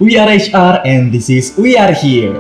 We are HR and this is We Are Here.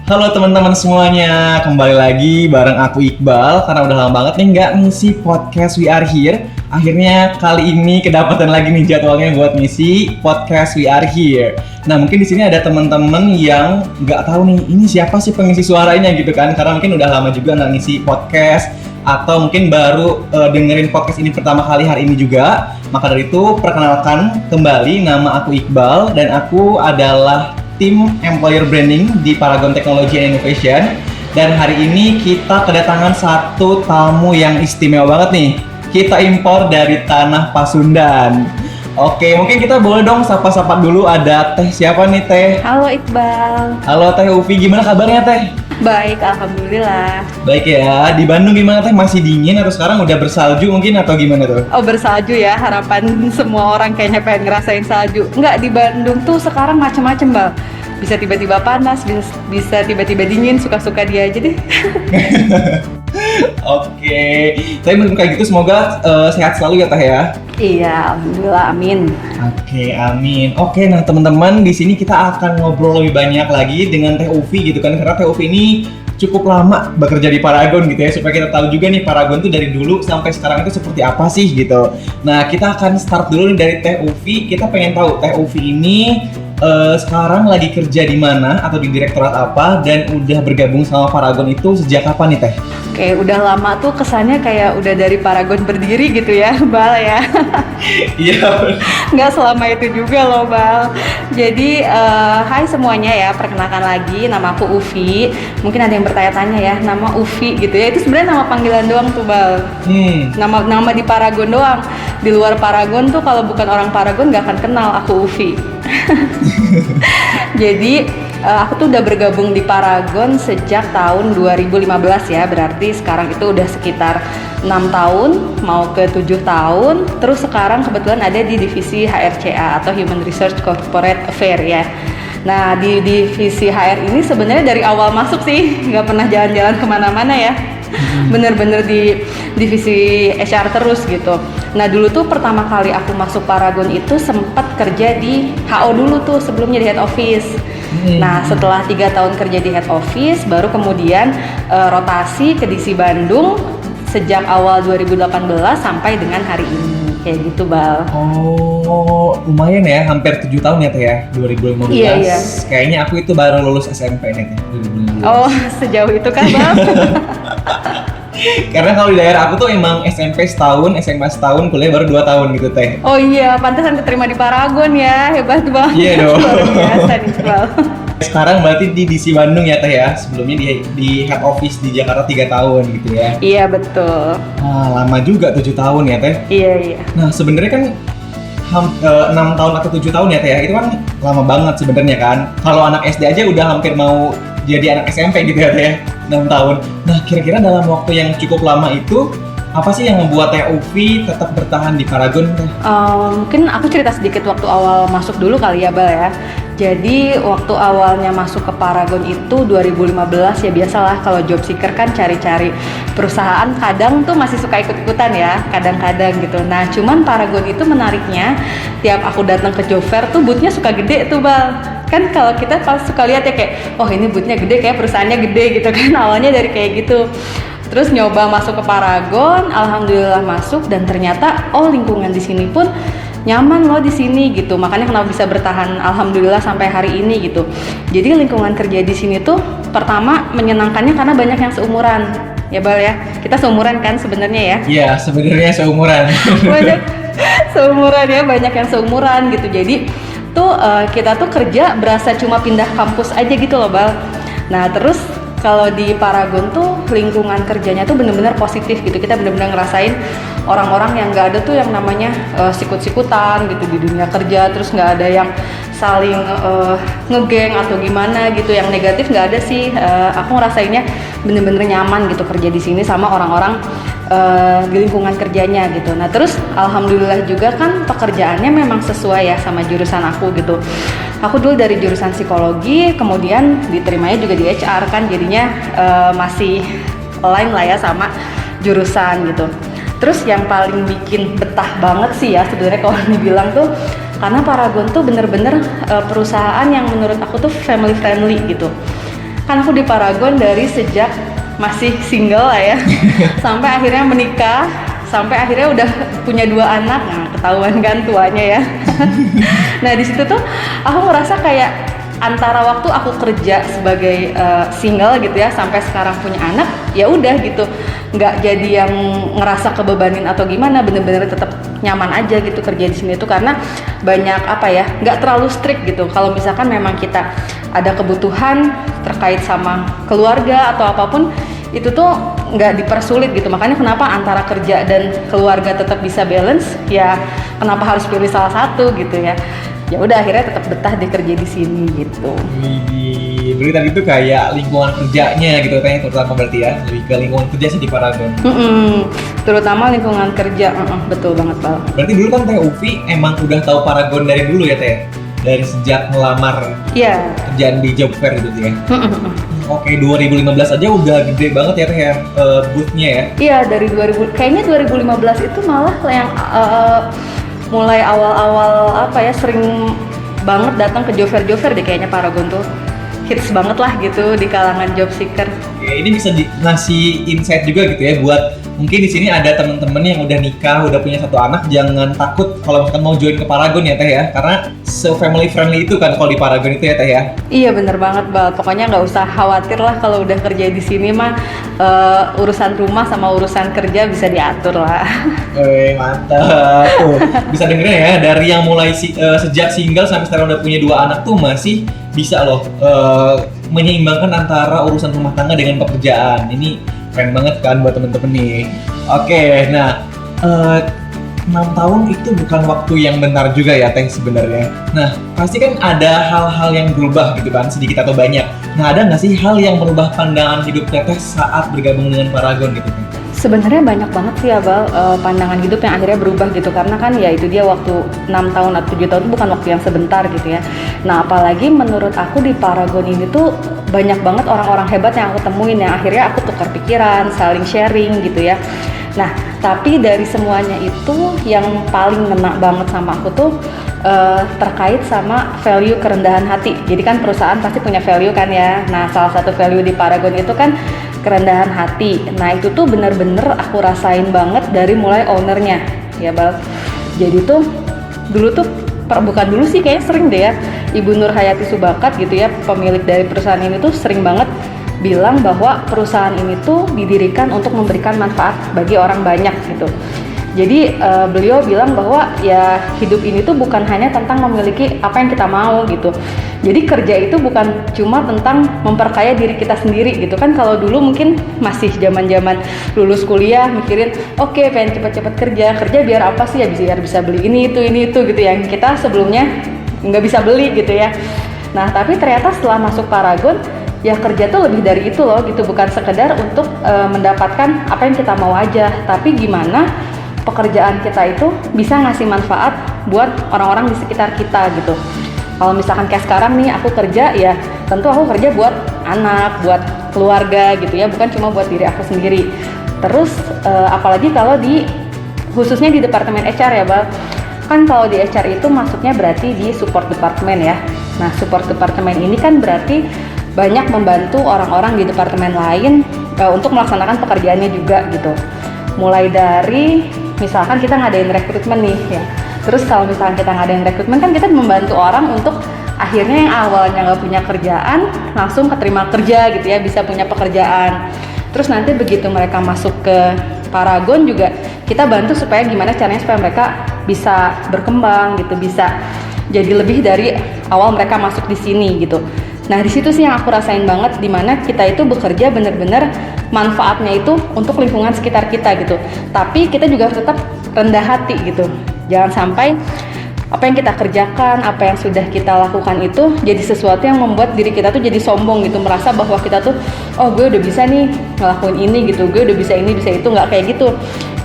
Halo teman-teman semuanya, kembali lagi bareng aku Iqbal. Karena udah lama banget nih nggak ngisi podcast We Are Here. Akhirnya kali ini kedapatan lagi nih jadwalnya buat ngisi podcast We Are Here. Nah mungkin di sini ada teman-teman yang nggak tahu nih ini siapa sih pengisi suaranya gitu kan? Karena mungkin udah lama juga nggak ngisi podcast atau mungkin baru dengerin podcast ini pertama kali hari ini juga. Maka dari itu perkenalkan kembali, nama aku Iqbal dan aku adalah tim Employer Branding di Paragon Technology and Innovation. Dan hari ini kita kedatangan satu tamu yang istimewa banget nih. Kita impor dari tanah Pasundan. Oke, mungkin kita boleh dong sapa-sapa dulu. Ada Teh siapa nih Teh? Halo Iqbal. Halo Teh Ufi, gimana kabarnya Teh? Baik, alhamdulillah. Baik ya, di Bandung gimana Teh? Masih dingin atau sekarang udah bersalju mungkin atau gimana tuh? Oh, bersalju ya, harapan semua orang kayaknya pengen ngerasain salju. Enggak, di Bandung tuh sekarang macem-macem Bal. Bisa tiba-tiba panas, bisa tiba-tiba dingin, suka-suka dia aja deh. Oke, tapi menurut kayak gitu semoga sehat selalu ya Teh ya. Iya, alhamdulillah, amin. Oke, amin. Oke, nah teman-teman di sini kita akan ngobrol lebih banyak lagi dengan Teh Ufi gitu kan, karena Teh Ufi ini cukup lama bekerja di Paragon gitu ya, supaya kita tahu juga nih Paragon tuh dari dulu sampai sekarang itu seperti apa sih gitu. Nah, kita akan start dulu nih dari Teh Ufi. Kita pengen tahu Teh Ufi ini sekarang lagi kerja di mana atau di direktorat apa dan udah bergabung sama Paragon itu sejak kapan nih Teh? Oke, udah lama tuh kesannya kayak udah dari Paragon berdiri gitu ya, Bal ya. Iya. Nggak selama itu juga loh Bal. Jadi hai semuanya ya, perkenalkan lagi, nama aku Ufi. Mungkin ada yang bertanya-tanya ya, nama Ufi gitu ya, itu sebenarnya nama panggilan doang tuh Bal. Nama di Paragon doang. Di luar Paragon tuh kalau bukan orang Paragon nggak akan kenal aku Ufi. Jadi aku tuh udah bergabung di Paragon sejak tahun 2015 ya, berarti sekarang itu udah sekitar 6 tahun mau ke 7 tahun. Terus sekarang kebetulan ada di divisi HRCA atau Human Research Corporate Affair ya. Nah di divisi HR ini sebenarnya dari awal masuk sih nggak pernah jalan-jalan kemana-mana ya. Bener-bener di divisi HR terus gitu. Nah dulu tuh pertama kali aku masuk Paragon itu sempat kerja di HO dulu tuh, sebelumnya di head office. Nah setelah 3 tahun kerja di head office, baru kemudian rotasi ke DC Bandung sejak awal 2018 sampai dengan hari ini, kayak gitu Bal. Oh, lumayan ya, hampir 7 tahun ya Teh ya, 2015. Iya. Kayaknya aku itu baru lulus SMP nih Teh, 2015. Oh, sejauh itu kan Bal? Karena kalau di daerah aku tuh emang SMP setahun, SMA setahun, kuliah baru 2 tahun gitu Teh. Oh iya, pantesan keterima di Paragon ya, hebat banget. Iya dong. Luar biasa nih Bal. Sekarang berarti di DC Bandung ya Teh ya, sebelumnya di head office di Jakarta 3 tahun gitu ya. Iya betul. Lama juga 7 tahun ya Teh. Iya. Nah sebenarnya kan 6 tahun atau 7 tahun ya Teh ya, itu kan lama banget sebenarnya kan. Kalau anak SD aja udah hampir mau jadi anak SMP gitu ya Teh ya, 6 tahun. Nah kira-kira dalam waktu yang cukup lama itu, apa sih yang membuat Teh Ufi tetap bertahan di Paragon Teh? Mungkin aku cerita sedikit waktu awal masuk dulu kali ya Bal ya. Jadi waktu awalnya masuk ke Paragon itu 2015 ya, biasalah kalau job seeker kan cari-cari perusahaan, kadang tuh masih suka ikut-ikutan ya, kadang-kadang gitu. Nah cuman Paragon itu menariknya, tiap aku datang ke job fair tuh bootnya suka gede tuh Bal. Kan kalau kita pas suka lihat ya kayak, oh ini bootnya gede, kayak perusahaannya gede gitu kan, awalnya dari kayak gitu. Terus nyoba masuk ke Paragon, alhamdulillah masuk, dan ternyata oh lingkungan di sini pun nyaman loh di sini gitu. Makanya kenapa bisa bertahan alhamdulillah sampai hari ini gitu. Jadi lingkungan kerja di sini tuh pertama menyenangkannya karena banyak yang seumuran. Ya Bal ya. Kita seumuran kan sebenarnya ya? Iya, sebenarnya seumuran. Banyak seumuran ya, banyak yang seumuran gitu. Jadi tuh kita tuh kerja berasa cuma pindah kampus aja gitu loh Bal. Nah terus kalau di Paragon tuh lingkungan kerjanya tuh bener-bener positif gitu. Kita bener-bener ngerasain orang-orang yang nggak ada tuh yang namanya sikut-sikutan gitu di dunia kerja. Terus nggak ada yang saling ngegeng atau gimana gitu. Yang negatif nggak ada sih. Aku ngerasainnya bener-bener nyaman gitu kerja di sini sama orang-orang di lingkungan kerjanya gitu. Nah terus alhamdulillah juga kan pekerjaannya memang sesuai ya sama jurusan aku gitu. Aku dulu dari jurusan psikologi, kemudian diterimanya juga di HR kan, jadinya masih align lah ya sama jurusan gitu. Terus yang paling bikin betah banget sih ya sebenarnya kalau dibilang tuh karena Paragon tuh bener-bener perusahaan yang menurut aku tuh family friendly gitu. Kan aku di Paragon dari sejak masih single lah ya sampai akhirnya menikah, sampai akhirnya udah punya 2 anak. Nah, ketahuan kan tuanya ya. Nah, di situ tuh aku ngerasa kayak antara waktu aku kerja sebagai single gitu ya sampai sekarang punya anak, ya udah gitu. Nggak jadi yang ngerasa kebebanin atau gimana, bener-bener tetap nyaman aja gitu kerja di sini tuh karena banyak apa ya, nggak terlalu strict gitu. Kalau misalkan memang kita ada kebutuhan terkait sama keluarga atau apapun, itu tuh nggak dipersulit gitu. Makanya kenapa antara kerja dan keluarga tetap bisa balance, ya kenapa harus pilih salah satu gitu ya. Ya udah akhirnya tetap betah di kerja di sini gitu. Berarti tadi itu kayak lingkungan kerjanya gitu katanya terutama berarti ya, lebih ke lingkungan kerja sih di Paragon. Terutama lingkungan kerja, betul banget Bal. Berarti dulu kan Teh Ufi emang udah tahu Paragon dari dulu ya Teh? Dari sejak melamar kerjaan di job fair gitu ya? Oke, 2015 aja udah gede banget ya Teh ya, booth-nya ya? Iya, dari kayaknya 2015 itu malah yang mulai awal-awal apa ya, sering banget datang ke job fair deh kayaknya Paragon tuh. Hits banget lah gitu di kalangan job seeker. Oke, ini bisa ngasih insight juga gitu ya buat mungkin di sini ada teman-teman yang udah nikah, udah punya 1 anak, jangan takut kalau misalkan mau join ke Paragon ya Teh ya, karena family friendly itu kan kalau di Paragon itu ya Teh ya. Iya bener banget Bal, pokoknya nggak usah khawatir lah kalau udah kerja di sini mah, urusan rumah sama urusan kerja bisa diatur lah. Mantap tuh, bisa dengerin ya dari yang mulai sejak single sampai sekarang udah punya 2 anak tuh masih bisa loh menyeimbangkan antara urusan rumah tangga dengan pekerjaan. Ini keren banget kan buat temen-temen nih. Oke, nah 6 tahun itu bukan waktu yang bentar juga ya Teh sebenarnya. Nah, pasti kan ada hal-hal yang berubah gitu kan, sedikit atau banyak. Nah, ada nggak sih hal yang merubah pandangan hidup Teteh saat bergabung dengan Paragon gitu? Sebenarnya banyak banget sih ya Bal, pandangan hidup yang akhirnya berubah gitu, karena kan ya itu dia waktu 6 tahun atau 7 tahun itu bukan waktu yang sebentar gitu ya. Nah apalagi menurut aku di Paragon ini tuh banyak banget orang-orang hebat yang aku temuin yang akhirnya aku tukar pikiran, saling sharing gitu ya. Nah tapi dari semuanya itu yang paling ngena banget sama aku tuh terkait sama value kerendahan hati. Jadi kan perusahaan pasti punya value kan ya. Nah salah satu value di Paragon itu kan kerendahan hati. Nah itu tuh bener-bener aku rasain banget dari mulai ownernya ya Bal. Jadi tuh dulu tuh bukan dulu sih, kayaknya sering deh ya, Ibu Nur Hayati Subakat gitu ya, pemilik dari perusahaan ini tuh sering banget bilang bahwa perusahaan ini tuh didirikan untuk memberikan manfaat bagi orang banyak gitu. Jadi beliau bilang bahwa ya hidup ini tuh bukan hanya tentang memiliki apa yang kita mau gitu. Jadi kerja itu bukan cuma tentang memperkaya diri kita sendiri gitu kan. Kalau dulu mungkin masih zaman-zaman lulus kuliah mikirin oke, pengen cepet-cepet kerja biar apa sih ya, biar bisa beli ini itu gitu yang kita sebelumnya nggak bisa beli gitu ya. Nah tapi ternyata setelah masuk Paragon ya kerja tuh lebih dari itu loh gitu, bukan sekedar untuk mendapatkan apa yang kita mau aja, tapi gimana pekerjaan kita itu bisa ngasih manfaat buat orang-orang di sekitar kita gitu. Kalau misalkan kayak sekarang nih aku kerja, ya tentu aku kerja buat anak, buat keluarga gitu ya, bukan cuma buat diri aku sendiri. Terus apalagi kalau khususnya di departemen HR ya Bal, kan kalau di HR itu masuknya berarti di support department ya. Nah support department ini kan berarti banyak membantu orang-orang di departemen lain untuk melaksanakan pekerjaannya juga gitu. Mulai dari misalkan kita ngadain rekrutmen nih ya, terus kalau misalkan kita ngadain rekrutmen kan kita membantu orang untuk akhirnya yang awalnya nggak punya kerjaan langsung keterima kerja gitu ya, bisa punya pekerjaan. Terus nanti begitu mereka masuk ke Paragon juga kita bantu supaya gimana caranya supaya mereka bisa berkembang gitu, bisa jadi lebih dari awal mereka masuk di sini gitu. Nah di situ sih yang aku rasain banget, dimana kita itu bekerja bener-bener manfaatnya itu untuk lingkungan sekitar kita gitu. Tapi kita juga harus tetap rendah hati gitu. Jangan sampai apa yang kita kerjakan, apa yang sudah kita lakukan itu jadi sesuatu yang membuat diri kita tuh jadi sombong gitu, merasa bahwa kita tuh oh gue udah bisa nih ngelakuin ini gitu, gue udah bisa ini bisa itu, nggak kayak gitu.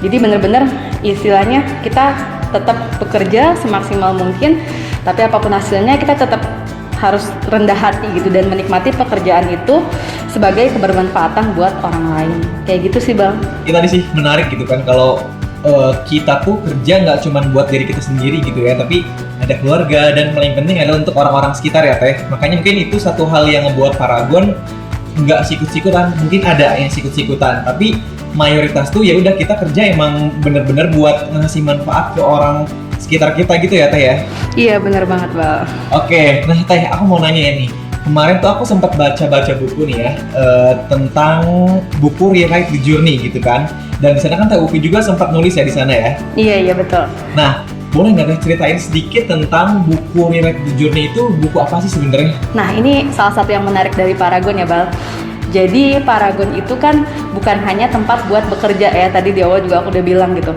Jadi bener-bener istilahnya kita tetap bekerja semaksimal mungkin, tapi apapun hasilnya kita tetap harus rendah hati gitu dan menikmati pekerjaan itu sebagai kebermanfaatan buat orang lain. Kayak gitu sih Bang. Ya tadi sih menarik gitu kan, kalau kita tuh kerja nggak cuma buat diri kita sendiri gitu ya, tapi ada keluarga dan paling penting adalah untuk orang-orang sekitar ya Teh. Makanya mungkin itu satu hal yang ngebuat Paragon nggak sikut-sikutan, mungkin ada yang sikut-sikutan, tapi mayoritas tuh ya udah kita kerja emang bener-bener buat ngasih manfaat ke orang sekitar kita gitu ya Teh ya. Iya bener banget Bal. Oke, nah Teh aku mau nanya nih. Kemarin tuh aku sempat baca-baca buku nih ya tentang buku Rewrite the Journey gitu kan. Dan di sana kan Teh Ufi juga sempat nulis ya di sana ya. Iya betul. Nah, boleh nggak Teh ceritain sedikit tentang buku Rewrite the Journey itu buku apa sih sebenarnya? Nah ini salah satu yang menarik dari Paragon ya Bal. Jadi Paragon itu kan bukan hanya tempat buat bekerja ya, tadi di awal juga aku udah bilang gitu.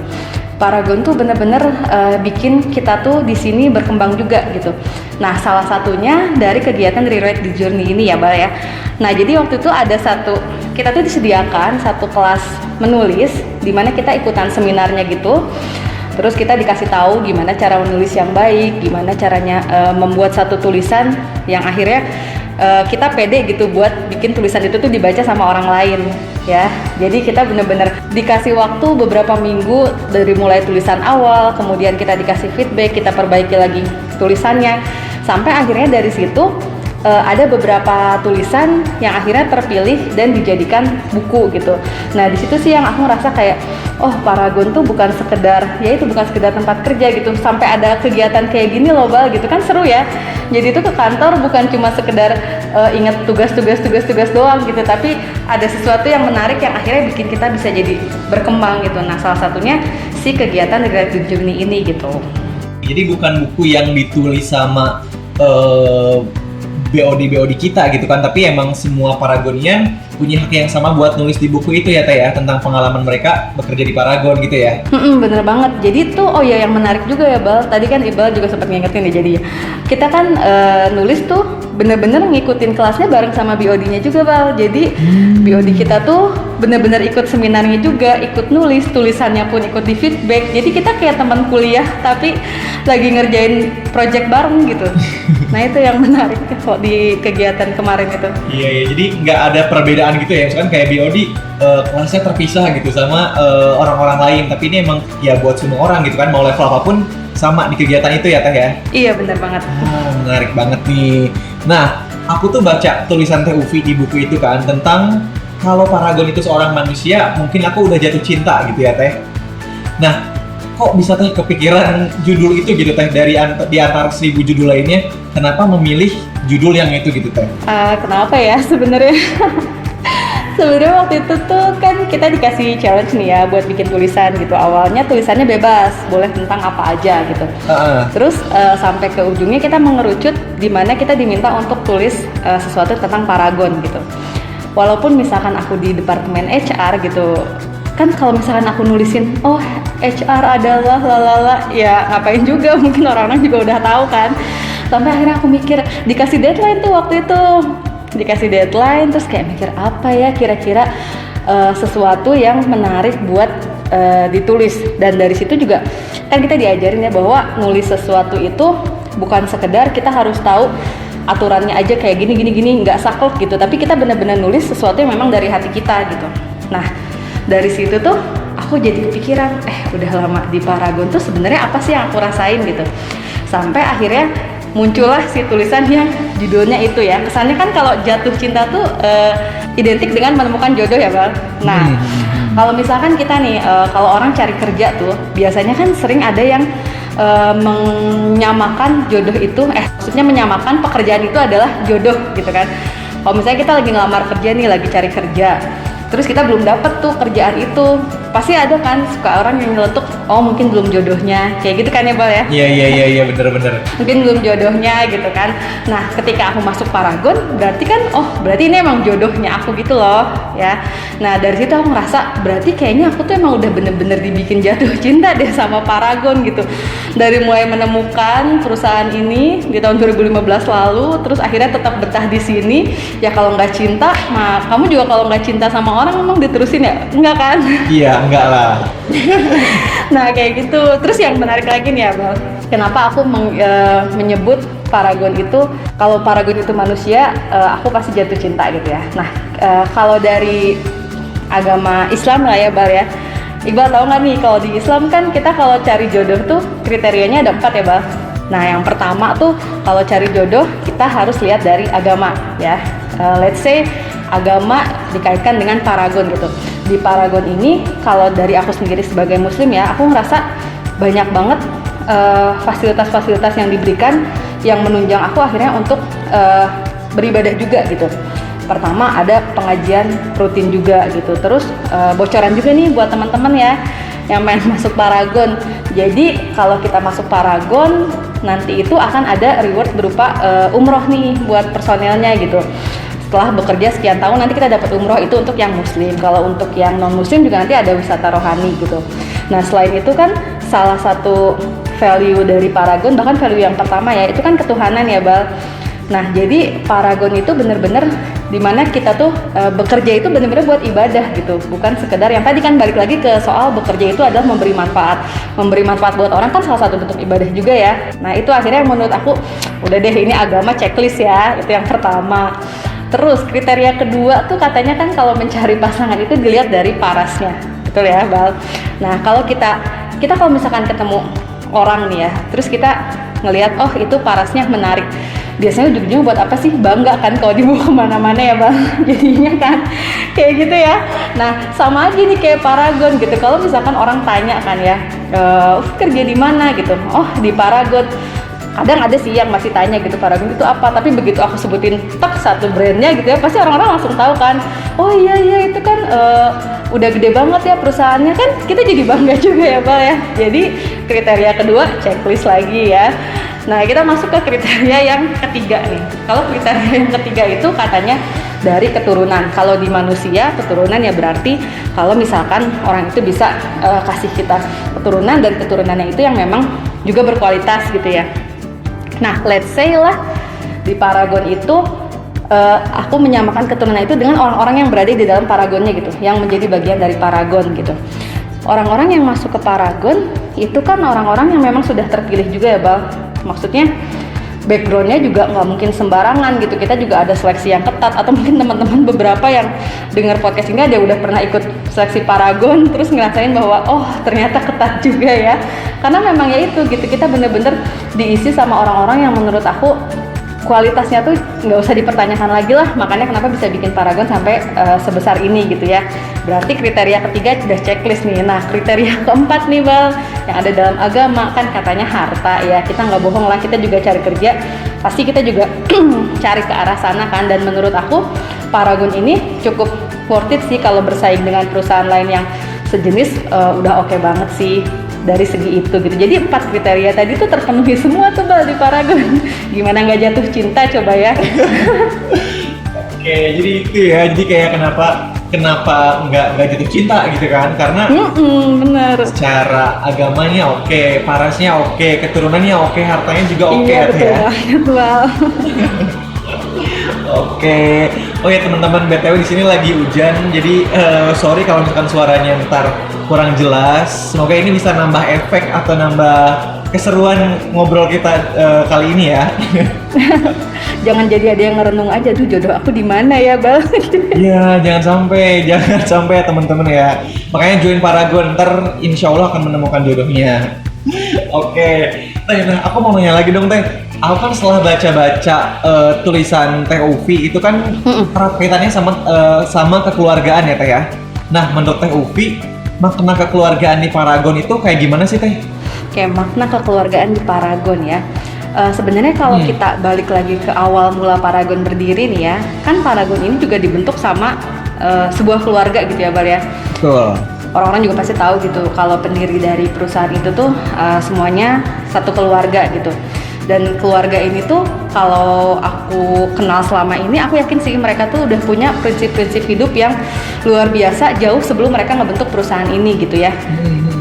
Paragon tuh bener-bener bikin kita tuh di sini berkembang juga gitu. Nah salah satunya dari kegiatan Rewrite the Journey ini ya Bal ya. Nah jadi waktu itu ada kita tuh disediakan satu kelas menulis di mana kita ikutan seminarnya gitu. Terus kita dikasih tahu gimana cara menulis yang baik, gimana caranya membuat satu tulisan yang akhirnya kita pede gitu buat bikin tulisan itu tuh dibaca sama orang lain ya. Jadi kita bener-bener dikasih waktu beberapa minggu dari mulai tulisan awal, kemudian kita dikasih feedback, kita perbaiki lagi tulisannya, sampai akhirnya dari situ ada beberapa tulisan yang akhirnya terpilih dan dijadikan buku gitu. Nah di situ sih yang aku ngerasa kayak, oh Paragon tuh bukan sekedar tempat kerja gitu, sampai ada kegiatan kayak gini loh Bal gitu kan, seru ya. Jadi itu ke kantor bukan cuma sekedar ingat tugas doang gitu, tapi ada sesuatu yang menarik yang akhirnya bikin kita bisa jadi berkembang gitu. Nah salah satunya si kegiatan Rewrite the Journey ini gitu. Jadi bukan buku yang ditulis sama BOD kita gitu kan, tapi emang semua Paragonian punya hak yang sama buat nulis di buku itu ya Teh ya, tentang pengalaman mereka bekerja di Paragon gitu ya. Bener banget. Jadi tuh oh ya yang menarik juga ya Bal, tadi kan Iqbal juga sempat ngingetin ya, jadi kita kan nulis tuh bener-bener ngikutin kelasnya bareng sama BOD-nya juga Bal. Jadi BOD kita tuh bener-bener ikut seminarnya juga, ikut nulis, tulisannya pun ikut di feedback. Jadi kita kayak teman kuliah tapi lagi ngerjain project bareng gitu. Nah itu yang menarik kok di kegiatan kemarin itu. Iya, jadi nggak ada perbedaan gitu ya, misalkan kayak BOD kelasnya terpisah gitu sama orang-orang lain, tapi ini emang ya buat semua orang gitu kan, mau level apapun sama di kegiatan itu ya Teh ya? Iya benar banget. Menarik banget nih. Nah, aku tuh baca tulisan Teh Ufi di buku itu kan tentang kalau Paragon itu seorang manusia, mungkin aku udah jatuh cinta gitu ya Teh. Nah, kok bisa Teh kepikiran judul itu gitu Teh, di antara 1000 judul lainnya, kenapa memilih judul yang itu gitu Teh? Kenapa ya sebenarnya? Sebenarnya waktu itu tuh kan kita dikasih challenge nih ya buat bikin tulisan gitu. Awalnya tulisannya bebas, boleh tentang apa aja gitu. Terus sampai ke ujungnya kita mengerucut di mana kita diminta untuk tulis sesuatu tentang Paragon gitu. Walaupun misalkan aku di departemen HR gitu, kan kalau misalkan aku nulisin, oh HR adalah lalala, ya ngapain juga, mungkin orang-orang juga udah tahu kan. Sampai akhirnya aku mikir, dikasih deadline tuh waktu itu. Dikasih deadline, terus kayak mikir apa ya kira-kira sesuatu yang menarik buat ditulis. Dan dari situ juga kan kita diajarin ya bahwa nulis sesuatu itu bukan sekedar kita harus tahu aturannya aja kayak gini, nggak saklek gitu, tapi kita benar-benar nulis sesuatu yang memang dari hati kita gitu. Nah dari situ tuh aku jadi kepikiran, udah lama di Paragon tuh sebenarnya apa sih yang aku rasain gitu. Sampai akhirnya muncullah si tulisan yang judulnya itu ya. Kesannya kan kalau jatuh cinta tuh identik dengan menemukan jodoh ya Bang. Nah kalau misalkan kita nih kalau orang cari kerja tuh biasanya kan sering ada yang menyamakan jodoh itu, maksudnya menyamakan pekerjaan itu adalah jodoh gitu kan. Kalau misalnya kita lagi ngelamar kerja nih, lagi cari kerja, terus kita belum dapet tuh kerjaan itu, pasti ada kan suka orang yang nyeletuk, oh mungkin belum jodohnya, kayak gitu kan ya Bal ya? Iya bener. Mungkin belum jodohnya gitu kan. Nah ketika aku masuk Paragon, berarti kan, oh berarti ini emang jodohnya aku gitu loh ya. Nah dari situ aku ngerasa, berarti kayaknya aku tuh emang udah bener-bener dibikin jatuh cinta deh sama Paragon gitu. Dari mulai menemukan perusahaan ini di tahun 2015 lalu, terus akhirnya tetap betah di sini. Ya kalau nggak cinta, nah kamu juga kalau nggak cinta sama orang emang diterusin ya? Enggak kan? Iya, enggak lah. Nah kayak gitu. Terus yang menarik lagi nih ya Bang, kenapa aku menyebut Paragon itu, kalau Paragon itu manusia, aku pasti jatuh cinta gitu ya. Nah kalau dari agama Islam lah ya Bang ya, Iqbal tahu nggak nih kalau di Islam kan kita kalau cari jodoh tuh kriterianya ada 4 ya Bal. Nah yang pertama tuh kalau cari jodoh kita harus lihat dari agama ya. Let's say agama dikaitkan dengan paragon gitu. Di paragon ini kalau dari aku sendiri sebagai muslim ya, aku ngerasa banyak banget fasilitas-fasilitas yang diberikan yang menunjang aku akhirnya untuk beribadah juga gitu. Pertama ada pengajian rutin juga gitu. Terus bocoran juga nih buat teman-teman ya yang main masuk paragon. Jadi kalau kita masuk paragon nanti itu akan ada reward berupa umroh nih buat personelnya gitu. Setelah bekerja sekian tahun nanti kita dapat umroh, itu untuk yang muslim. Kalau untuk yang non muslim juga nanti ada wisata rohani gitu. Nah selain itu kan salah satu value dari paragon, bahkan value yang pertama ya, itu kan ketuhanan ya Bal. Nah jadi paragon itu bener-bener dimana kita tuh bekerja itu bener-bener buat ibadah gitu, bukan sekedar yang tadi kan balik lagi ke soal bekerja itu adalah memberi manfaat buat orang kan salah satu bentuk ibadah juga ya. Nah itu akhirnya menurut aku udah deh ini agama checklist ya, itu yang pertama. Terus kriteria kedua tuh katanya kan kalau mencari pasangan itu dilihat dari parasnya, betul ya Bal. Nah kalau kita kalau misalkan ketemu orang nih ya, terus kita ngelihat oh itu parasnya menarik, biasanya ujung-ujungnya buat apa sih? Bangga kan kalau dibawa kemana-mana ya Bang. Jadinya kan kayak gitu ya. Nah sama aja nih kayak paragon gitu, kalau misalkan orang tanya kan ya kerja di mana gitu, oh di paragon. Kadang ada sih yang masih tanya gitu paragon itu apa, tapi begitu aku sebutin tak satu brandnya gitu ya, pasti orang-orang langsung tahu kan, oh iya itu kan udah gede banget ya perusahaannya, kan kita jadi bangga juga ya Bal ya. Jadi kriteria kedua checklist lagi ya. Nah kita masuk ke kriteria yang ketiga nih. Kalau kriteria yang ketiga itu katanya dari keturunan. Kalau di manusia keturunan ya berarti kalau misalkan orang itu bisa kasih kita keturunan, dan keturunannya itu yang memang juga berkualitas gitu ya. Nah, let's say lah di paragon itu aku menyamakan keturunan itu dengan orang-orang yang berada di dalam paragonnya gitu, yang menjadi bagian dari paragon gitu. Orang-orang yang masuk ke paragon itu kan orang-orang yang memang sudah terpilih juga ya Bal. Maksudnya backgroundnya juga nggak mungkin sembarangan gitu. Kita juga ada seleksi yang ketat, atau mungkin teman-teman beberapa yang dengar podcast ini ada udah pernah ikut seleksi paragon terus ngerasain bahwa oh ternyata ketat juga ya, karena memang ya itu gitu, kita bener-bener diisi sama orang-orang yang menurut aku kualitasnya tuh nggak usah dipertanyakan lagi lah. Makanya kenapa bisa bikin paragon sampai sebesar ini gitu ya. Berarti kriteria ketiga udah checklist nih. Nah kriteria keempat nih Bal, yang ada dalam agama kan katanya harta ya. Kita nggak bohong lah, kita juga cari kerja pasti kita juga cari ke arah sana kan. Dan menurut aku paragon ini cukup worth it sih kalau bersaing dengan perusahaan lain yang sejenis, udah oke banget sih dari segi itu gitu. Jadi 4 kriteria tadi tuh terpenuhi semua tuh Bal di paragon. Gimana nggak jatuh cinta coba ya. Oke, jadi itu ya, jadi kayak kenapa nggak jatuh cinta gitu kan, karena bener. Secara agamanya oke, parasnya oke, keturunannya oke, hartanya juga oke iya, betul ya. banget Bal. Oke, oh ya teman-teman, BTW di sini lagi hujan, jadi sorry kalau misalkan suaranya ntar kurang jelas. Semoga ini bisa nambah efek atau nambah keseruan ngobrol kita kali ini ya. Jangan jadi ada yang ngerenung aja tuh jodoh aku di mana ya Bal. Iya, jangan sampai ya teman-teman ya. Makanya join Paragon, ntar insya Allah akan menemukan jodohnya. Oke, nah aku mau nanya lagi dong Teh. Aku kan setelah baca-baca tulisan Teh Ufi itu kan erat kaitannya sama kekeluargaan ya Teh ya. Nah menurut Teh Ufi, makna kekeluargaan di Paragon itu kayak gimana sih Teh? Kayak makna kekeluargaan di Paragon ya. Sebenarnya kalau kita balik lagi ke awal mula Paragon berdiri nih ya, kan Paragon ini juga dibentuk sama sebuah keluarga gitu ya Bal ya. Betul. Orang-orang juga pasti tahu gitu kalau pendiri dari perusahaan itu tuh semuanya satu keluarga gitu. Dan keluarga ini tuh kalau aku kenal selama ini, aku yakin sih mereka tuh udah punya prinsip-prinsip hidup yang luar biasa jauh sebelum mereka ngebentuk perusahaan ini gitu ya.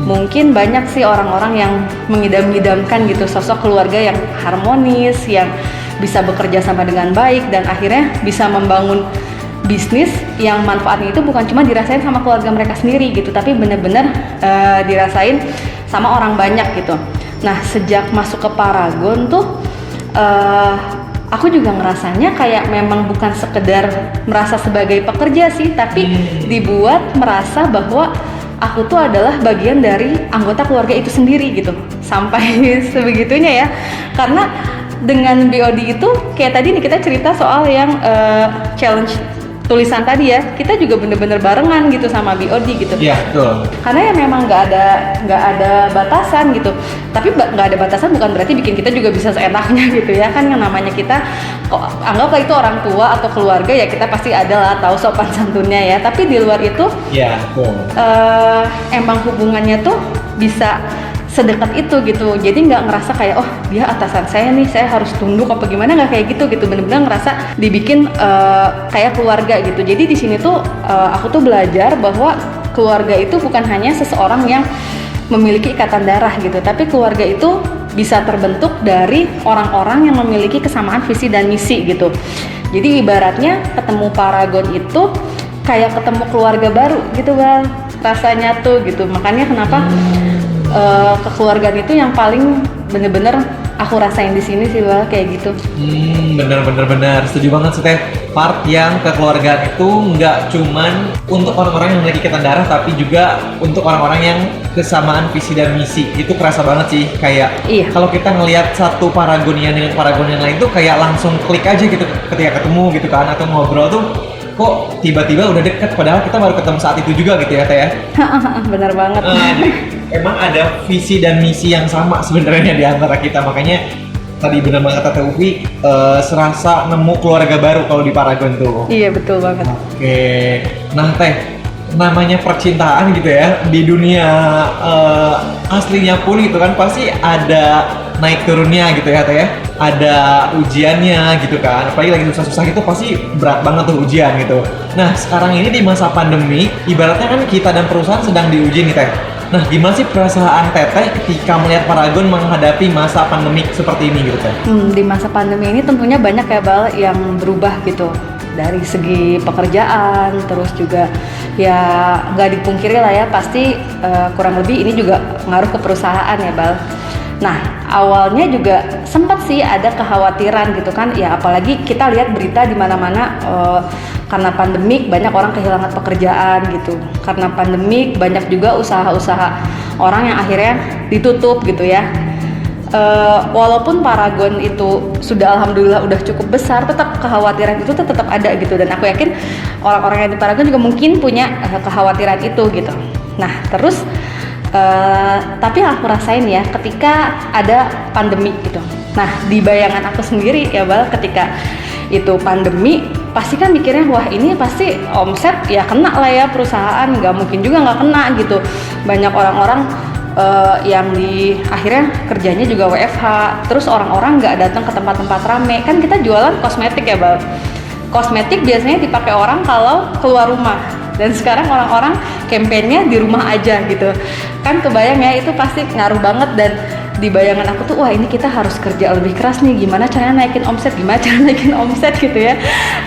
Mungkin banyak sih orang-orang yang mengidam-idamkan gitu sosok keluarga yang harmonis, yang bisa bekerja sama dengan baik, dan akhirnya bisa membangun bisnis yang manfaatnya itu bukan cuma dirasain sama keluarga mereka sendiri gitu, tapi bener-bener dirasain sama orang banyak gitu. Nah sejak masuk ke Paragon tuh aku juga ngerasanya kayak memang bukan sekedar merasa sebagai pekerja sih, tapi dibuat merasa bahwa aku tuh adalah bagian dari anggota keluarga itu sendiri gitu. Sampai sebegitunya ya. Karena dengan BOD itu kayak tadi nih kita cerita soal yang challenge tulisan tadi ya, kita juga bener-bener barengan gitu sama BOD gitu. Iya, betul. Karena ya memang nggak ada batasan gitu. Tapi nggak ada batasan bukan berarti bikin kita juga bisa seenaknya gitu ya. Kan yang namanya kita, kok anggaplah itu orang tua atau keluarga ya, kita pasti ada lah tahu sopan santunnya ya. Tapi di luar itu, Iya, betul. emang hubungannya tuh bisa sedekat itu gitu. Jadi nggak ngerasa kayak oh dia atasan saya nih, saya harus tunduk apa gimana, nggak kayak gitu. Bener-bener ngerasa dibikin kayak keluarga gitu. Jadi di sini tuh aku tuh belajar bahwa keluarga itu bukan hanya seseorang yang memiliki ikatan darah gitu, tapi keluarga itu bisa terbentuk dari orang-orang yang memiliki kesamaan visi dan misi gitu. Jadi ibaratnya ketemu Paragon itu kayak ketemu keluarga baru gitu Bang, rasanya tuh gitu. Makanya kenapa kekeluargaan itu yang paling bener-bener aku rasain di sini sih Bang, kayak gitu. Bener, setuju banget sih Teh. Part yang kekeluargaan itu nggak cuman untuk orang-orang yang memiliki ikatan darah, tapi juga untuk orang-orang yang kesamaan visi dan misi. Itu kerasa banget sih, kayak Iya. kalau kita ngelihat satu Paragonian dengan Paragon yang lain tuh kayak langsung klik aja gitu ketika ketemu gitu kan, atau ngobrol tuh kok tiba-tiba udah deket, padahal kita baru ketemu saat itu juga gitu ya Teh ya. Bener banget. Jadi emang ada visi dan misi yang sama sebenarnya di antara kita, makanya tadi benar banget kata Ufi, serasa nemu keluarga baru kalau di Paragon tuh. Iya betul banget. Oke, nah Teh, namanya percintaan gitu ya, di dunia aslinya pun gitu kan pasti ada naik turunnya gitu ya Teh ya, ada ujiannya gitu kan, apalagi lagi susah-susah gitu pasti berat banget tuh ujian gitu. Nah sekarang ini di masa pandemi, ibaratnya kan kita dan perusahaan sedang diuji nih Teh. Nah gimana sih perasaan Teteh ketika melihat Paragon menghadapi masa pandemi seperti ini gitu Teh? Di masa pandemi ini tentunya banyak ya Bal yang berubah gitu, dari segi pekerjaan, terus juga ya nggak dipungkiri lah ya pasti kurang lebih ini juga ngaruh ke perusahaan ya Bal. Nah awalnya juga sempat sih ada kekhawatiran gitu kan ya, apalagi kita lihat berita di mana-mana karena pandemik banyak orang kehilangan pekerjaan gitu. Karena pandemik banyak juga usaha-usaha orang yang akhirnya ditutup gitu ya. Walaupun Paragon itu sudah alhamdulillah udah cukup besar, tetap kekhawatiran itu tetap ada gitu, dan aku yakin orang-orang yang di Paragon juga mungkin punya kekhawatiran itu gitu. Nah terus tapi aku rasain ya ketika ada pandemi gitu. Nah di bayangan aku sendiri ya Bal, ketika itu pandemi pasti kan mikirnya wah ini pasti omset ya kena lah ya perusahaan, nggak mungkin juga nggak kena gitu. Banyak orang-orang yang di akhirnya kerjanya juga WFH, terus orang-orang nggak datang ke tempat-tempat rame. Kan kita jualan kosmetik ya Bal, kosmetik biasanya dipakai orang kalau keluar rumah, dan sekarang orang-orang kampanyenya di rumah aja gitu kan, kebayang ya itu pasti ngaruh banget. Dan di bayangan aku tuh wah ini kita harus kerja lebih keras nih, gimana caranya naikin omset gitu ya.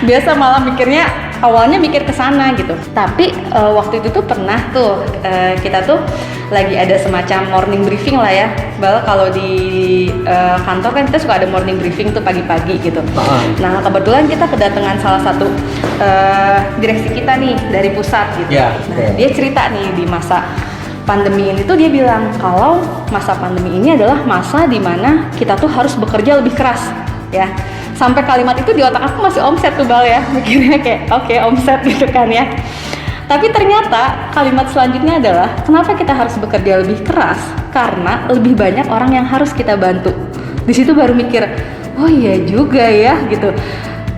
Biasa malah mikirnya awalnya mikir ke sana gitu. Tapi waktu itu tuh pernah tuh kita tuh lagi ada semacam morning briefing lah ya Bal, kalau di kantor kan kita suka ada morning briefing tuh pagi-pagi gitu. Nah kebetulan kita kedatangan salah satu direksi kita nih dari pusat gitu. Nah dia cerita nih di masa pandemi ini tuh dia bilang kalau masa pandemi ini adalah masa dimana kita tuh harus bekerja lebih keras ya. Sampai kalimat itu di otak aku masih omset tuh Bal ya, mikirnya kayak oke, omset gitu kan ya. Tapi ternyata kalimat selanjutnya adalah kenapa kita harus bekerja lebih keras, karena lebih banyak orang yang harus kita bantu. Di situ baru mikir oh iya juga ya gitu.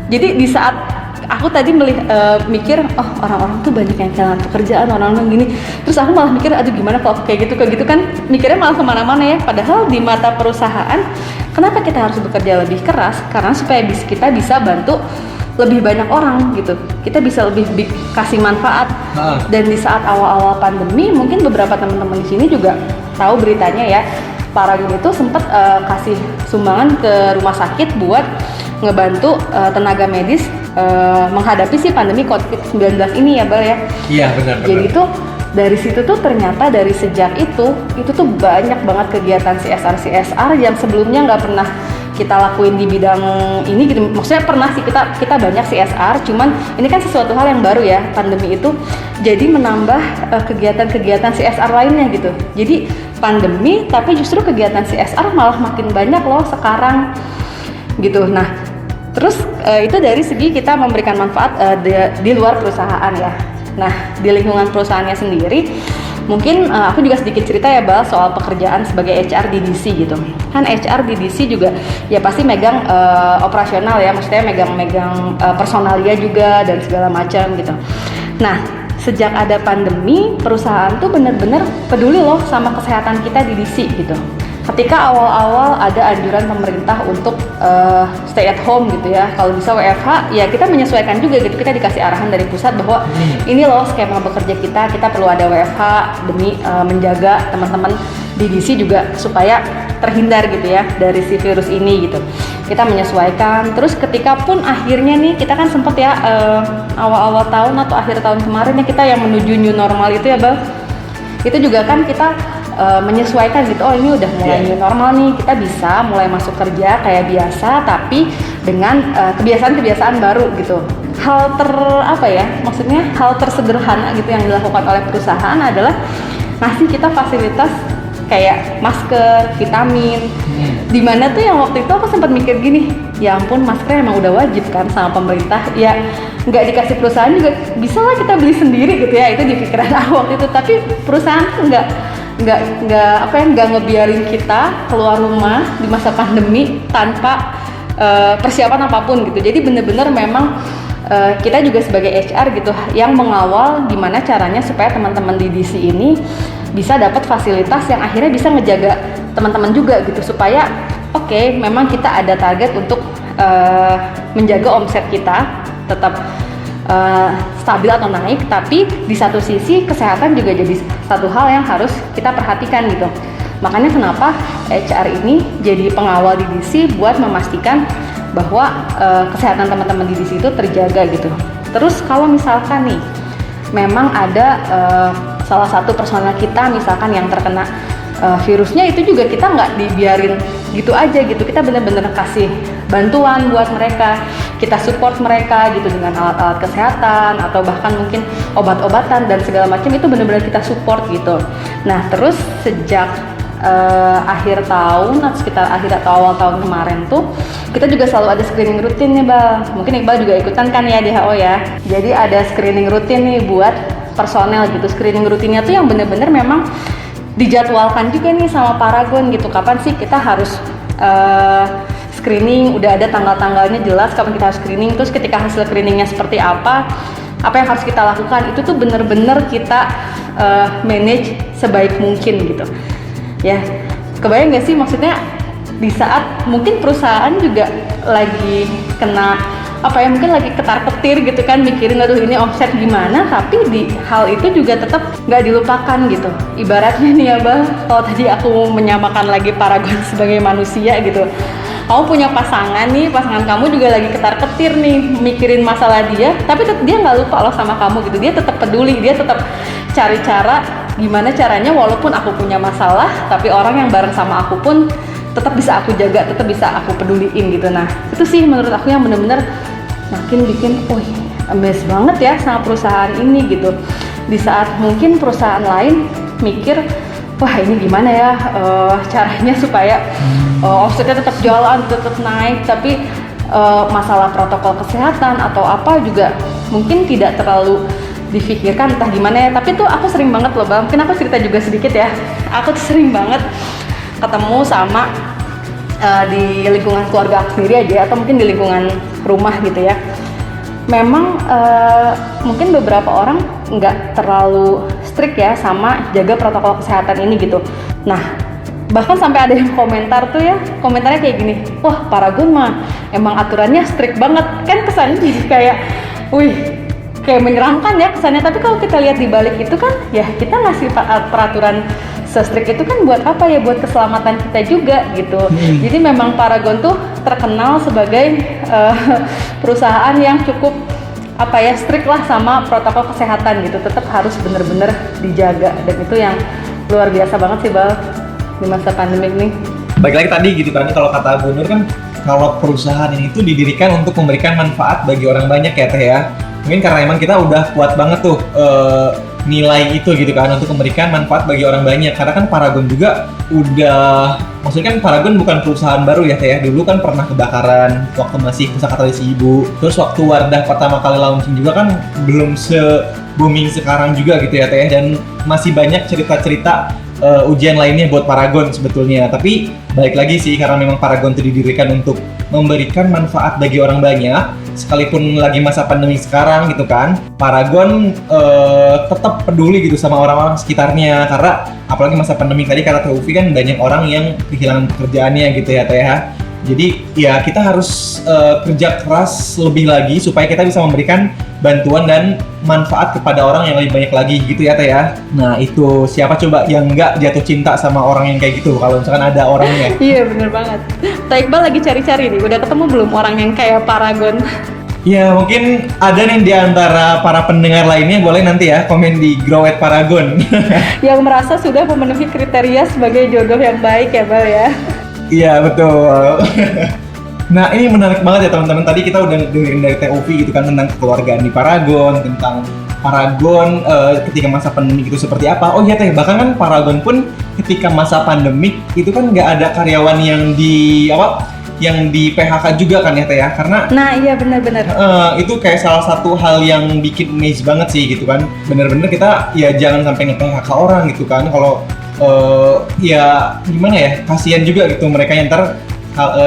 Jadi di saat aku tadi mikir oh orang-orang tuh banyak yang kehilangan pekerjaan, orang-orang gini, terus aku malah mikir aduh gimana kalau kayak gitu kan, mikirnya malah kemana-mana ya. Padahal di mata perusahaan kenapa kita harus bekerja lebih keras, karena supaya kita bisa bantu lebih banyak orang gitu, kita bisa lebih kasih manfaat. Dan di saat awal-awal pandemi mungkin beberapa teman-teman di sini juga tahu beritanya ya, Paragon itu sempat kasih sumbangan ke rumah sakit buat ngebantu tenaga medis menghadapi si pandemi COVID-19 ini ya Bal ya. Iya benar. Jadi tuh dari situ tuh ternyata dari sejak itu tuh banyak banget kegiatan CSR yang sebelumnya nggak pernah kita lakuin di bidang ini gitu. Maksudnya pernah sih kita banyak CSR, cuman ini kan sesuatu hal yang baru ya, pandemi itu jadi menambah kegiatan-kegiatan CSR lainnya gitu. Jadi pandemi tapi justru kegiatan CSR malah makin banyak loh sekarang gitu. Nah terus itu dari segi kita memberikan manfaat di luar perusahaan ya. Nah di lingkungan perusahaannya sendiri mungkin aku juga sedikit cerita ya Bal soal pekerjaan sebagai HR di DC gitu. Kan HR di DC juga ya pasti megang operasional ya, maksudnya megang personalia juga dan segala macam gitu. Nah sejak ada pandemi perusahaan tuh bener-bener peduli loh sama kesehatan kita di DC gitu. Ketika awal-awal ada anjuran pemerintah untuk stay at home gitu ya, kalau bisa WFH, ya kita menyesuaikan juga gitu, kita dikasih arahan dari pusat bahwa ini loh skema bekerja kita perlu ada WFH demi menjaga teman-teman di DC juga supaya terhindar gitu ya dari si virus ini gitu. Kita menyesuaikan, terus ketika pun akhirnya nih kita kan sempet ya awal-awal tahun atau akhir tahun kemarin ya kita yang menuju new normal itu ya Bang, itu juga kan kita menyesuaikan gitu, oh ini udah mulai new normal nih, kita bisa mulai masuk kerja kayak biasa tapi dengan kebiasaan-kebiasaan baru gitu. Hal maksudnya hal tersederhana gitu yang dilakukan oleh perusahaan adalah ngasih kita fasilitas kayak masker, vitamin. Dimana tuh yang waktu itu aku sempat mikir gini, ya ampun masker emang udah wajib kan sama pemerintah, ya nggak dikasih perusahaan juga bisa lah kita beli sendiri gitu ya, itu di pikiran aku waktu itu. Tapi perusahaan tuh nggak ngebiarin kita keluar rumah di masa pandemi tanpa persiapan apapun gitu. Jadi bener-bener memang kita juga sebagai HR gitu yang mengawal gimana caranya supaya teman-teman di DC ini bisa dapat fasilitas yang akhirnya bisa ngejaga teman-teman juga gitu, supaya memang kita ada target untuk menjaga omset kita tetap stabil atau naik, tapi di satu sisi kesehatan juga jadi satu hal yang harus kita perhatikan gitu. Makanya kenapa HR ini jadi pengawal di DC buat memastikan bahwa kesehatan teman-teman di DC itu terjaga gitu. Terus kalau misalkan nih memang ada salah satu personel kita misalkan yang terkena virusnya, itu juga kita nggak dibiarin gitu aja gitu, kita bener-bener kasih bantuan buat mereka, kita support mereka gitu dengan alat-alat kesehatan atau bahkan mungkin obat-obatan dan segala macam, itu bener-bener kita support gitu. Nah terus sejak akhir tahun atau sekitar akhir atau awal tahun kemarin tuh kita juga selalu ada screening rutin nih Bal, mungkin Iqbal juga ikutan kan ya di HO ya. Jadi ada screening rutin nih buat personel gitu. Screening rutinnya tuh yang bener-bener memang dijadwalkan juga nih sama Paragon gitu, kapan sih kita harus screening, udah ada tanggal-tanggalnya jelas kapan kita harus screening, terus ketika hasil screeningnya seperti apa yang harus kita lakukan, itu tuh bener-bener kita manage sebaik mungkin gitu ya. Kebayang gak sih maksudnya di saat mungkin perusahaan juga lagi kena mungkin lagi ketar-ketir gitu kan, mikirin aduh ini omset gimana, tapi di hal itu juga tetap nggak dilupakan gitu. Ibaratnya nih ya Bang, kalau tadi aku menyamakan lagi Paragon sebagai manusia gitu, kamu punya pasangan nih, pasangan kamu juga lagi ketar-ketir nih mikirin masalah dia, tapi dia nggak lupa loh sama kamu gitu, dia tetap peduli, dia tetap cari cara gimana caranya walaupun aku punya masalah, tapi orang yang bareng sama aku pun tetap bisa aku jaga, tetap bisa aku peduliin gitu. Nah itu sih menurut aku yang bener-bener makin bikin amazed banget ya sama perusahaan ini gitu. Di saat mungkin perusahaan lain mikir, wah ini gimana ya caranya supaya omsetnya tetap jalan, tetap naik, tapi masalah protokol kesehatan atau apa juga mungkin tidak terlalu difikirkan, entah gimana ya. Tapi tuh aku sering banget loh Bang, mungkin aku cerita juga sedikit ya, aku tuh sering banget ketemu sama di lingkungan keluarga aku sendiri aja, atau mungkin di lingkungan rumah gitu ya, memang mungkin beberapa orang nggak terlalu strict ya sama jaga protokol kesehatan ini gitu. Nah bahkan sampai ada yang komentar tuh ya, komentarnya kayak gini, wah Paragon mah emang aturannya strict banget, kan kesannya jadi kayak kayak menyeramkan ya kesannya. Tapi kalau kita lihat di balik itu kan ya kita ngasih peraturan se-strict itu kan buat apa ya, buat keselamatan kita juga gitu. Jadi memang Paragon tuh terkenal sebagai perusahaan yang cukup strict lah sama protokol kesehatan gitu, tetap harus bener-bener dijaga, dan itu yang luar biasa banget sih Bal di masa pandemi ini. Baik lagi tadi gitu kan, kalau kata Bu Nur kan, kalau perusahaan ini tuh didirikan untuk memberikan manfaat bagi orang banyak ya Teh ya. Mungkin karena emang kita udah kuat banget tuh nilai itu gitu kan untuk memberikan manfaat bagi orang banyak. Karena kan Paragon juga udah, maksudnya kan Paragon bukan perusahaan baru ya Teh ya. Dulu kan pernah kebakaran waktu masih Pusaka Tradisi Ibu. Terus waktu Wardah pertama kali launching juga kan belum se-booming sekarang juga gitu ya Teh ya. Dan masih banyak cerita-cerita ujian lainnya buat Paragon sebetulnya. Tapi balik lagi sih, karena memang Paragon itu didirikan untuk memberikan manfaat bagi orang banyak, sekalipun lagi masa pandemi sekarang gitu kan, Paragon tetap peduli gitu sama orang-orang sekitarnya. Karena apalagi masa pandemi tadi kata Teh Ufi kan banyak orang yang kehilangan pekerjaannya gitu ya Teh ya. Jadi ya kita harus kerja keras lebih lagi supaya kita bisa memberikan bantuan dan manfaat kepada orang yang lebih banyak lagi gitu ya Teh ya. Nah itu siapa coba yang nggak jatuh cinta sama orang yang kayak gitu kalau misalkan ada orangnya. Iya bener banget. Teh Iqbal lagi cari-cari nih, udah ketemu belum orang yang kayak Paragon? Ya mungkin ada nih di antara para pendengar lainnya, boleh nanti ya komen di Grow at Paragon. Yang merasa sudah memenuhi kriteria sebagai jodoh yang baik ya Bal ya. Iya betul. Nah ini menarik banget ya teman-teman. Tadi kita udah dengerin dari Teh Ufi gitu kan tentang kekeluargaan di Paragon, tentang Paragon ketika masa pandemi itu seperti apa. Oh iya Teh, bahkan kan Paragon pun ketika masa pandemik itu kan nggak ada karyawan yang di PHK juga kan ya Teh ya. Karena nah iya benar-benar. itu kayak salah satu hal yang bikin amazed banget sih gitu kan. Bener-bener kita ya jangan sampai nge-PHK orang gitu kan. Kalau ya gimana ya, kasihan juga gitu mereka yang ntar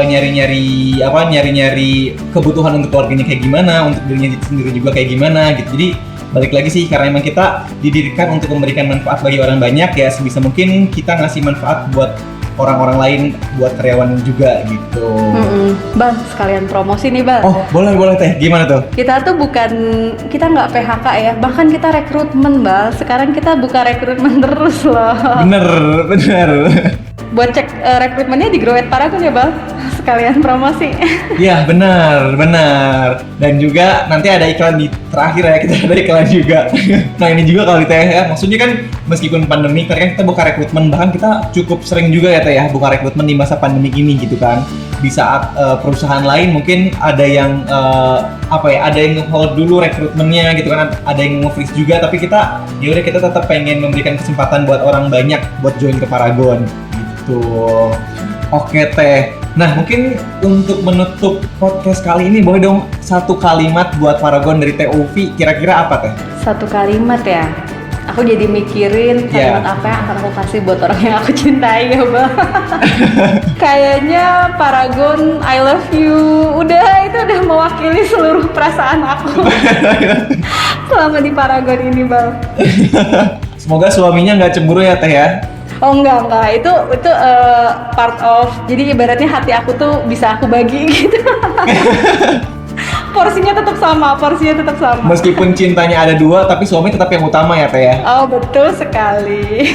nyari-nyari kebutuhan untuk keluarganya kayak gimana, untuk dirinya sendiri juga kayak gimana gitu. Jadi balik lagi sih, karena emang kita didirikan untuk memberikan manfaat bagi orang banyak ya, sebisa mungkin kita ngasih manfaat buat orang-orang lain, buat karyawan juga gitu. Bang, sekalian promosi nih Bang. Oh boleh Teh, gimana tuh? Kita tuh kita nggak PHK ya, bahkan kita rekrutmen Bang. Sekarang kita buka rekrutmen terus loh. Bener. Buat cek rekrutmennya di Grow at Paragon ya Bang, sekalian promosi. Iya benar. Dan juga nanti ada iklan di terakhir ya, kita ada iklan juga. Nah ini juga kalau di Teh ya, maksudnya kan meskipun pandemi, kan kita buka rekrutmen, bahkan kita cukup sering juga ya Teh ya buka rekrutmen di masa pandemi ini gitu kan. Di saat perusahaan lain mungkin ada yang ada yang nge-hold dulu rekrutmennya gitu kan, ada yang nge-freeze juga, tapi kita tetap pengen memberikan kesempatan buat orang banyak buat join ke Paragon gitu. Oke Teh. Nah mungkin untuk menutup podcast kali ini boleh dong satu kalimat buat Paragon dari Teh Ufi, kira-kira apa Teh? Satu kalimat ya? Aku jadi mikirin kalimat apa yang akan aku kasih buat orang yang aku cintai ya Bang. Kayaknya Paragon I love you. Itu udah mewakili seluruh perasaan aku selama di Paragon ini Bang. Semoga suaminya nggak cemburu ya Teh ya. Oh enggak, itu part of, jadi ibaratnya hati aku tuh bisa aku bagi gitu. Porsinya tetap sama. Meskipun cintanya ada dua, tapi suami tetap yang utama ya Teh ya. Oh betul sekali.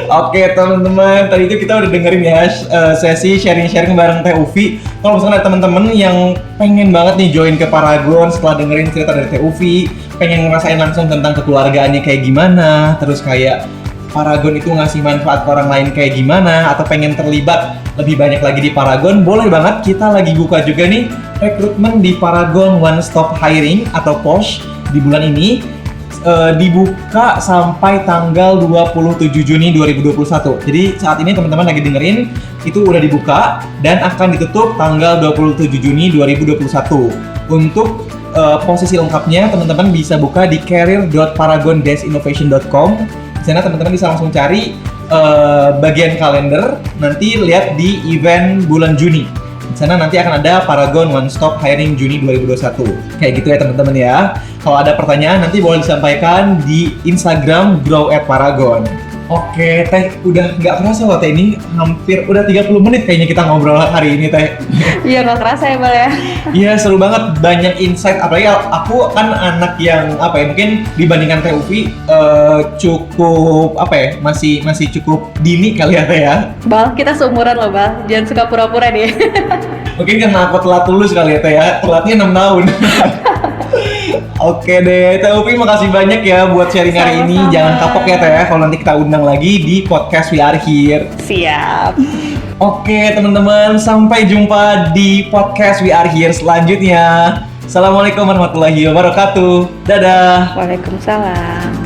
Oke teman-teman, tadi itu kita udah dengerin ya sesi sharing-sharing bareng Teh Ufi. Kalau misalkan ada teman-teman yang pengen banget nih join ke Paragon setelah dengerin cerita dari Teh Ufi, pengen ngerasain langsung tentang kekeluargaannya kayak gimana, terus kayak Paragon itu ngasih manfaat ke orang lain kayak gimana, atau pengen terlibat lebih banyak lagi di Paragon, boleh banget. Kita lagi buka juga nih rekrutmen di Paragon One Stop Hiring atau POSH di bulan ini. Dibuka sampai tanggal 27 Juni 2021. Jadi saat ini teman-teman lagi dengerin itu udah dibuka dan akan ditutup tanggal 27 Juni 2021. Untuk posisi lengkapnya teman-teman bisa buka di career.paragon-innovation.com. Di sana teman-teman bisa langsung cari bagian kalender, nanti lihat di event bulan Juni. Di sana nanti akan ada Paragon One Stop Hiring Juni 2021. Kayak gitu ya teman-teman ya. Kalau ada pertanyaan nanti boleh disampaikan di Instagram Grow at Paragon. Oke Teh, udah nggak kerasa loh Teh, ini hampir udah 30 menit kayaknya kita ngobrol hari ini Teh. Iya nggak kerasa ya Bal ya. Iya seru banget, banyak insight. Apalagi aku kan anak yang mungkin dibandingkan Teh Ufi cukup masih cukup dini kali ya Teh ya. Bal, kita seumuran loh Bal, jangan suka pura-pura deh. Mungkin karena aku telat lulus kali ya Teh ya, telatnya 6 tahun. Oke deh, Teh Ufi makasih banyak ya buat sharing hari ini. Jangan kapok ya Teh ya, kalau nanti kita undang lagi di podcast We Are Here. Siap. Oke teman-teman, sampai jumpa di podcast We Are Here selanjutnya. Assalamualaikum warahmatullahi wabarakatuh. Dadah. Waalaikumsalam.